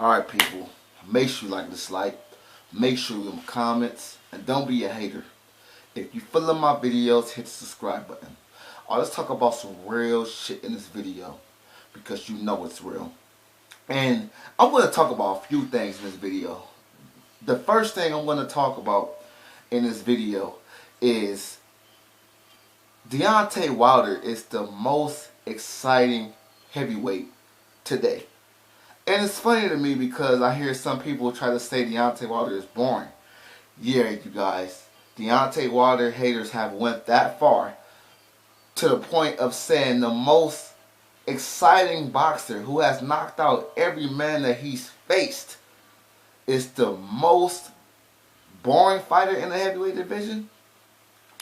Alright, people. Make sure you like this like. Make sure you leave comments. And don't be a hater. If you feeling my videos, hit the subscribe button. Alright, let's talk about some real shit in this video. Because you know it's real. And I'm going to talk about a few things in this video. The first thing I'm going to talk about in this video is Deontay Wilder is the most exciting heavyweight today. And it's funny to me because I hear some people try to say Deontay Wilder is boring. Yeah, you guys. Deontay Wilder haters have went that far to the point of saying the most exciting boxer who has knocked out every man that he's faced is the most boring fighter in the heavyweight division.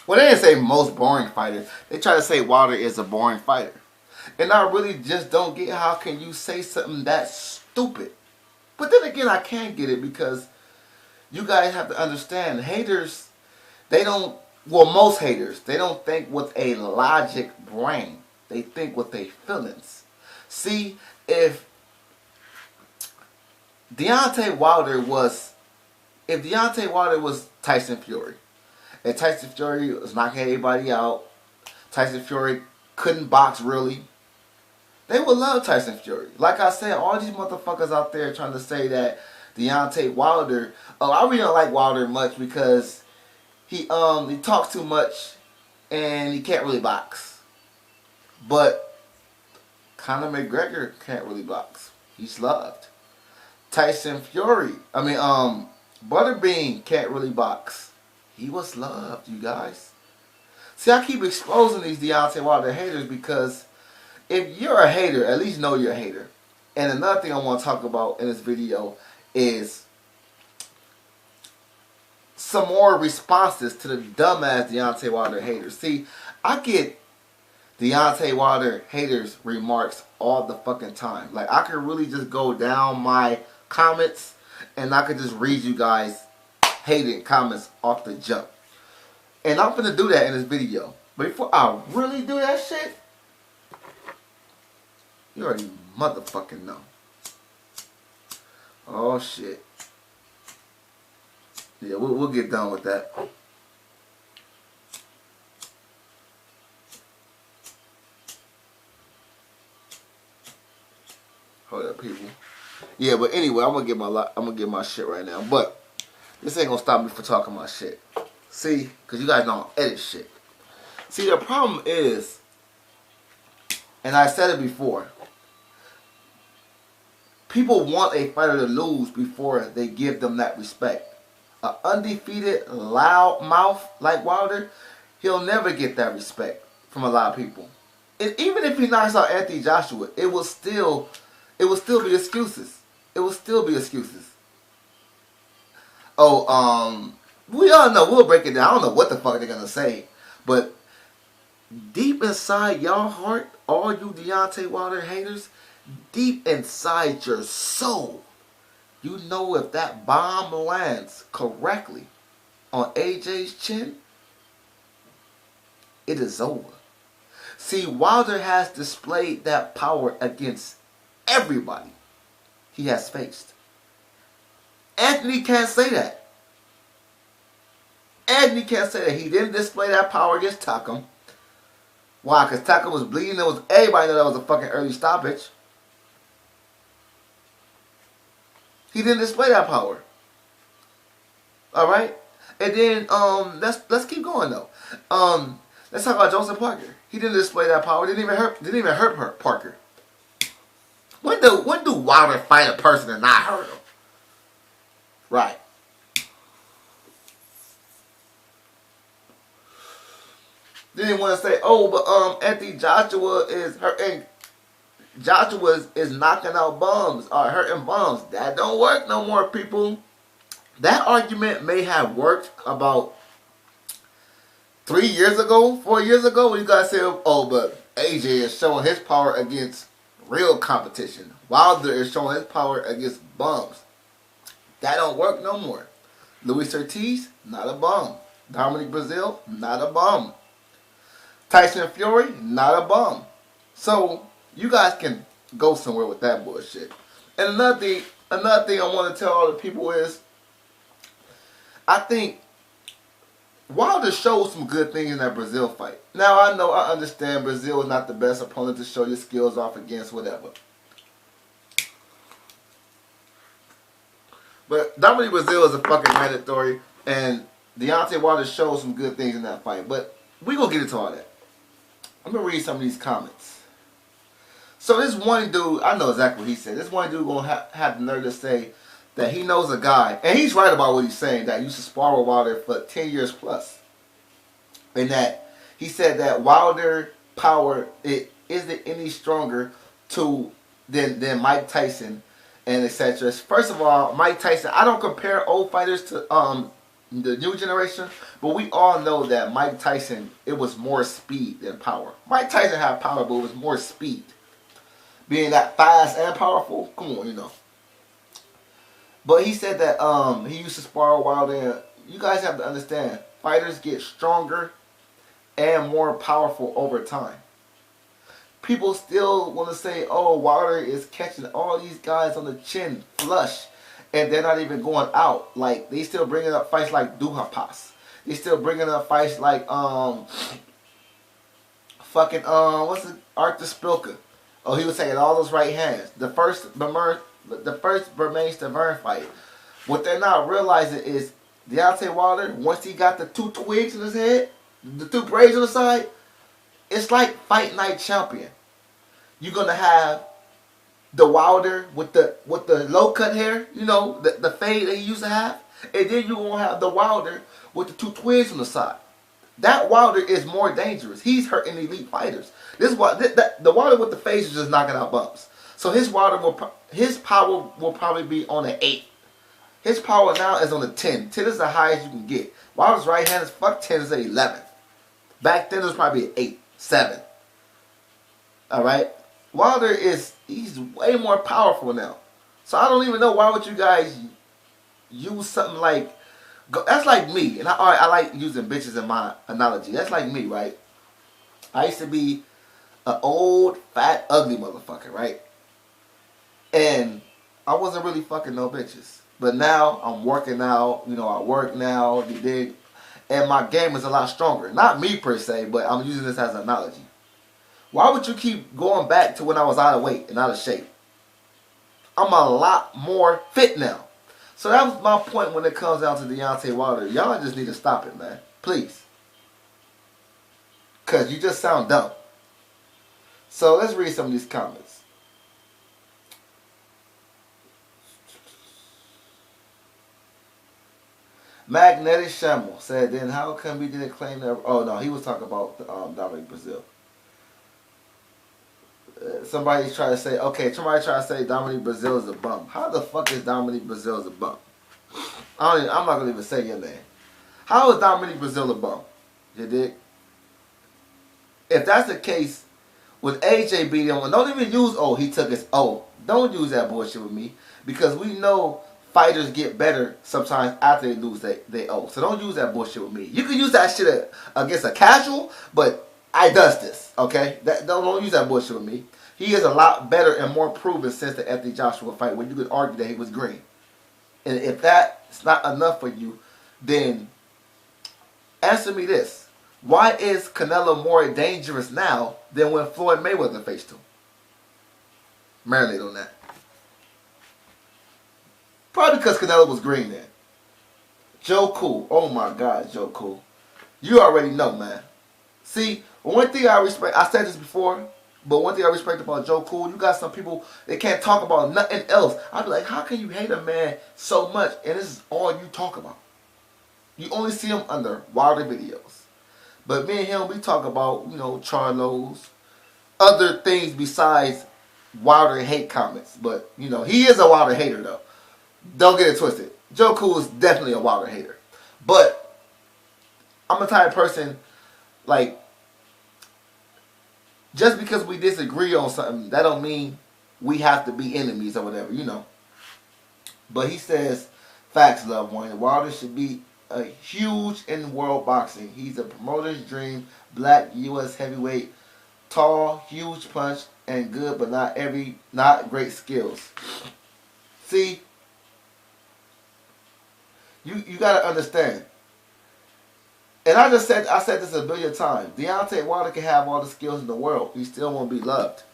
Well, they didn't say most boring fighter. They try to say Wilder is a boring fighter. And I really just don't get how can you say something that stupid. But then again, I can get it because you guys have to understand, haters, they don't, well, most haters, they don't think with a logic brain. They think with their feelings. See, if Deontay Wilder was Tyson Fury, and Tyson Fury was knocking everybody out, Tyson Fury couldn't box really, they would love Tyson Fury. Like I said, all these motherfuckers out there trying to say that Deontay Wilder, I really don't like Wilder much because he talks too much and he can't really box. But Conor McGregor can't really box. He's loved. Tyson Fury, Butterbean can't really box. He was loved, you guys. See, I keep exposing these Deontay Wilder haters because if you're a hater, at least know you're a hater. And another thing I want to talk about in this video is some more responses to the dumbass Deontay Wilder haters. See, I get Deontay Wilder haters remarks all the fucking time. Like, I could really just go down my comments and I could just read you guys hating comments off the jump. And I'm gonna do that in this video. But before I really do that shit, you already motherfucking know. Oh shit. Yeah, we'll get done with that. Hold up, people. Yeah, but anyway, I'm gonna get my shit right now. But this ain't gonna stop me from talking my shit. See, cause you guys don't edit shit. See, the problem is, and I said it before, people want a fighter to lose before they give them that respect. An undefeated loud mouth like Wilder, he'll never get that respect from a lot of people. And even if he knocks out Anthony Joshua, it will still be excuses. It will still be excuses. Oh, we all know, we'll break it down. I don't know what the fuck they're gonna say, but deep inside y'all heart, all you Deontay Wilder haters, deep inside your soul, you know if that bomb lands correctly on AJ's chin, it is over. See, Wilder has displayed that power against everybody he has faced. Anthony can't say that. Anthony can't say that. He didn't display that power against Takam. Why? Because Takam was bleeding. Everybody knew that was a fucking early stoppage. He didn't display that power. Alright? And then let's keep going though. Let's talk about Joseph Parker. He didn't display that power. Didn't even hurt Parker. When do Wilder fight a person and not hurt him? Right. Then you want to say, oh, but Anthony Joshua is hurting. Joshua is knocking out bums or hurting bums. That don't work no more, people. That argument may have worked about 3 years ago, 4 years ago, when you guys say, oh, but AJ is showing his power against real competition. Wilder is showing his power against bums. That don't work no more. Luis Ortiz, not a bum. Dominic Brazil, not a bum. Tyson Fury, not a bum. So, you guys can go somewhere with that bullshit. And another thing, Another thing I want to tell all the people is, I think Wilder showed some good things in that Brazil fight. Now I understand Brazil is not the best opponent to show your skills off against, whatever. But Dominic Brazil is a fucking mandatory, and Deontay Wilder showed some good things in that fight. But we gonna get into all that. I'm gonna read some of these comments. So this one dude, I know exactly what he said. This one dude gonna have the nerve to say that he knows a guy, and he's right about what he's saying, that used to spar with Wilder for 10 years plus. And that he said that Wilder power it isn't any stronger than Mike Tyson and etc. First of all, Mike Tyson, I don't compare old fighters to the new generation, but we all know that Mike Tyson, it was more speed than power. Mike Tyson had power, but it was more speed. Being that fast and powerful, come on, you know. But he said that he used to spar with Wilder. You guys have to understand, fighters get stronger and more powerful over time. People still want to say, oh, Wilder is catching all these guys on the chin flush, and they're not even going out. Like, they still bringing up fights like Duhaupas. They still bringing up fights like what's it, Arthur Spilka. Oh, he was taking all those right hands. The first Bermane Stiverne fight. What they're not realizing is Deontay Wilder, once he got the 2 twigs in his head, the 2 braids on the side, it's like Fight Night Champion. You're gonna have the Wilder with the low cut hair, you know, the fade that he used to have, and then you're gonna have the Wilder with the 2 twigs on the side. That Wilder is more dangerous. He's hurting elite fighters. This the Wilder with the face is just knocking out bumps. So his power will probably be on an 8. His power now is on a 10. 10 is the highest you can get. Wilder's right hand is 10 is an 11. Back then it was probably an 8, 7. All right. Wilder he's way more powerful now. So I don't even know why would you guys use something like. That's like me, and I like using bitches in my analogy. That's like me, right? I used to be an old, fat, ugly motherfucker, right? And I wasn't really fucking no bitches. But now I'm working out, you know, I work now, you dig? And my game is a lot stronger. Not me per se, but I'm using this as an analogy. Why would you keep going back to when I was out of weight and out of shape? I'm a lot more fit now. So that was my point when it comes down to Deontay Wilder. Y'all just need to stop it, man. Please. Because you just sound dumb. So let's read some of these comments. Magnetic Shamble said, then how come we didn't claim that? Oh, no, he was talking about Dominic Brazil. Somebody trying to say Dominic Brazil is a bum. How the fuck is Dominic Brazil a bum? I'm not going to even say your name. How is Dominic Brazil a bum? You dig? If that's the case, with AJ beating him, don't even use, oh, he took his O. Don't use that bullshit with me. Because we know fighters get better sometimes after they lose they O. So don't use that bullshit with me. You can use that shit against a casual, but I does this, okay? Don't use that bullshit with me. He is a lot better and more proven since the Anthony Joshua fight, when you could argue that he was green. And if that's not enough for you, then answer me this. Why is Canelo more dangerous now than when Floyd Mayweather faced him? Marinate on that. Probably because Canelo was green then. Joe Cool. Oh my God, Joe Cool. You already know, man. See, one thing I respect, I said this before, but one thing I respect about Joe Cool, you got some people that can't talk about nothing else. I'd be like, how can you hate a man so much and this is all you talk about? You only see him under Wilder videos. But me and him, we talk about, you know, Charlos, other things besides Wilder hate comments. But, you know, he is a Wilder hater, though. Don't get it twisted. Joe Cool is definitely a Wilder hater. But I'm the type of person, like, just because we disagree on something, that don't mean we have to be enemies or whatever, you know. But he says, facts, loved one. Wilder should be a huge in world boxing. He's a promoter's dream. Black U.S. heavyweight. Tall, huge punch, and good, but not great skills. See, you gotta understand. And I said this a billion times. Deontay Wilder can have all the skills in the world. He still won't be loved.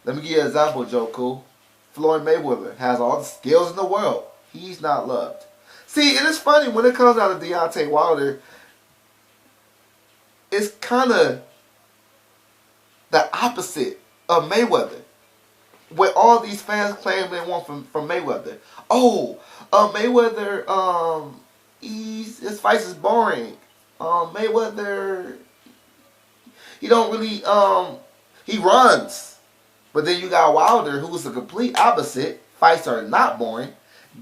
Let me give you an example, Joe Cool. Floyd Mayweather has all the skills in the world. He's not loved. See, and it's funny when it comes out of Deontay Wilder, it's kind of the opposite of Mayweather. With all these fans claim they want from Mayweather. Oh, Mayweather, his fights is boring. Mayweather, he don't really, he runs. But then you got Wilder, who's the complete opposite. Fights are not boring.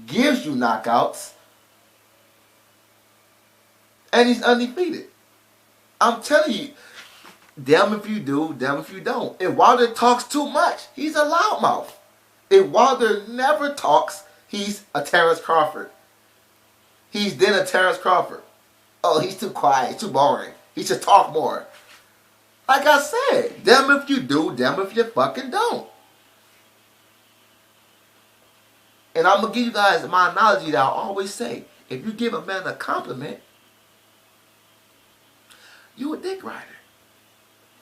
Gives you knockouts. And he's undefeated. I'm telling you, damn if you do, damn if you don't. If Wilder talks too much, he's a loudmouth. If Wilder never talks, he's a Terrence Crawford. He's then a Terrence Crawford. Oh, he's too quiet, too boring. He should talk more. Like I said, damn if you do, damn if you fucking don't. And I'm going to give you guys my analogy that I always say. If you give a man a compliment, you a dick rider.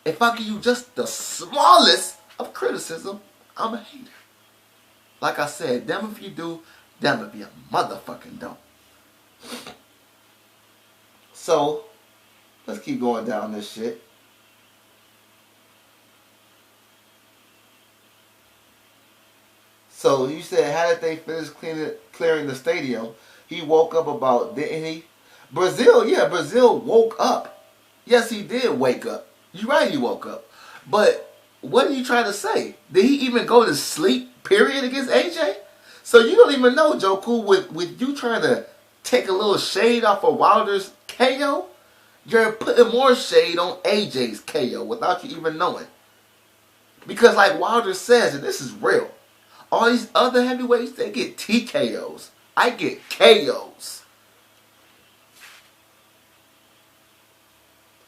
If I give you just the smallest of criticism, I'm a hater. Like I said, damn if you do, damn if you motherfucking don't. So, let's keep going down this shit. So, you said, how did they finish clearing the stadium? He woke up about, didn't he? Brazil, yeah, Brazil woke up. Yes, he did wake up. You're right, he woke up. But what are you trying to say? Did he even go to sleep, period, against AJ? So you don't even know, Joe Cool, with you trying to take a little shade off of Wilder's KO, you're putting more shade on AJ's KO without you even knowing. Because like Wilder says, and this is real, all these other heavyweights, they get TKOs. I get KOs.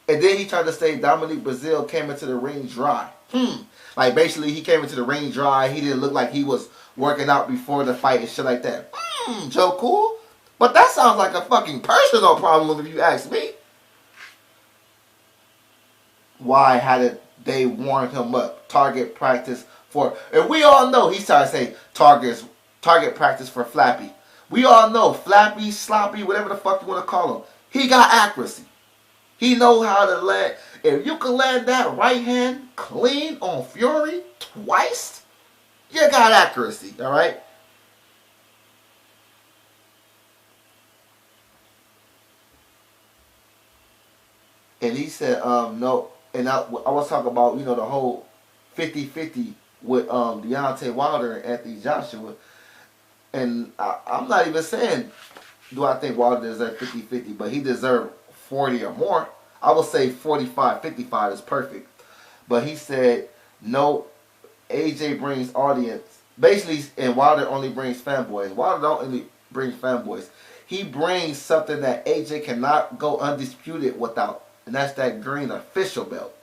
And then he tried to say Dominic Brazil came into the ring dry. Like basically he came into the ring dry. He didn't look like he was working out before the fight and shit like that. Joe Cool. But that sounds like a fucking personal problem if you ask me. Why hadn't they warned him up? Target practice for... And we all know he started saying target practice for Flappy. We all know Flappy, Sloppy, whatever the fuck you want to call him. He got accuracy. He know how to land. If you can land that right hand clean on Fury twice, you got accuracy, all right? And he said, no. And I was talking about, the whole 50-50 with Deontay Wilder and Anthony Joshua. And I'm not even saying, do I think Wilder deserves 50-50, but he deserved 40 or more. I would say 45-55 is perfect. But he said, no, AJ brings audience. Basically, and Wilder only brings fanboys. Wilder don't only bring fanboys. He brings something that AJ cannot go undisputed without. And that's that green official belt.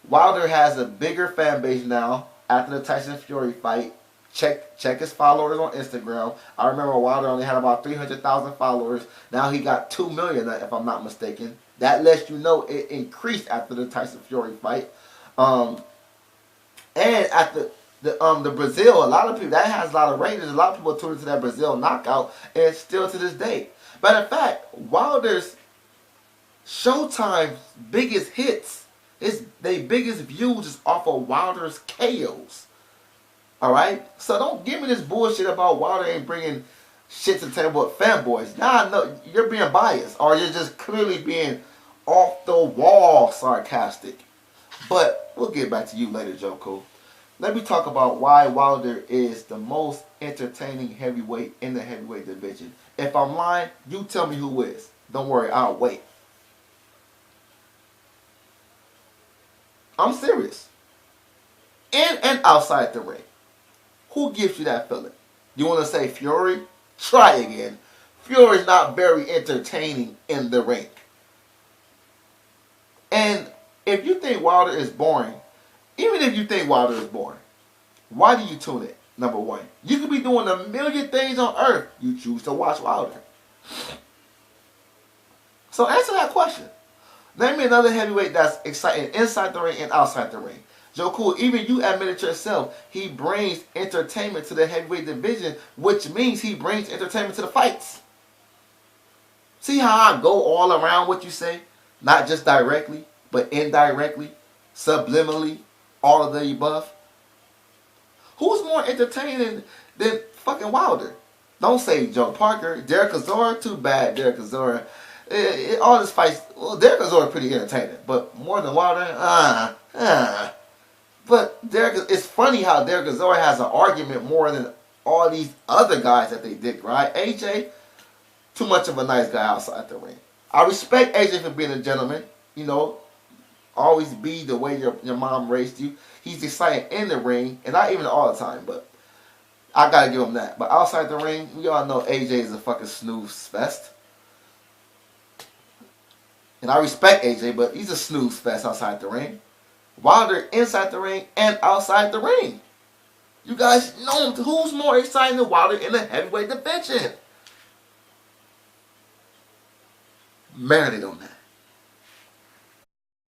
Wilder has a bigger fan base now after the Tyson Fury fight. Check his followers on Instagram. I remember Wilder only had about 300,000 followers. Now he got 2 million, if I'm not mistaken. That lets you know it increased after the Tyson Fury fight. And after the Brazil, a lot of people, that has a lot of ratings. A lot of people tune into that Brazil knockout, and still to this day. Matter of fact, Wilder's Showtime's biggest hits, their biggest views is off of Wilder's KOs. Alright? So don't give me this bullshit about Wilder ain't bringing shit to the table with fanboys. Nah, no, you're being biased. Or you're just clearly being off the wall sarcastic. But we'll get back to you later, Joko. Let me talk about why Wilder is the most entertaining heavyweight in the heavyweight division. If I'm lying, you tell me who is. Don't worry, I'll wait. I'm serious. In and outside the ring. Who gives you that feeling? You want to say Fury? Try again. Fury's not very entertaining in the ring. And if you think Wilder is boring, even if you think Wilder is boring, why do you tune in? Number one. You could be doing a million things on earth. You choose to watch Wilder. So answer that question. Name me another heavyweight that's exciting inside the ring and outside the ring. Joe Cool, even you admitted yourself, he brings entertainment to the heavyweight division, which means he brings entertainment to the fights. See how I go all around what you say? Not just directly, but indirectly, subliminally, all of the above. Who's more entertaining than fucking Wilder? Don't say Joe Parker. Derek Chisora, too bad, Derek Chisora. All this fights, well, Derek Chisora pretty entertaining, but more than Wilder, But Derek, it's funny how Derek Chisora has an argument more than all these other guys that they did, right? AJ, too much of a nice guy outside the ring. I respect AJ for being a gentleman, you know, always be the way your mom raised you. He's exciting in the ring, and not even all the time, but I gotta give him that. But outside the ring, we all know AJ is a fucking snooze fest. And I respect AJ, but he's a snooze fest outside the ring. Wilder inside the ring and outside the ring. You guys know who's more exciting than Wilder in the heavyweight division? Marinate on that.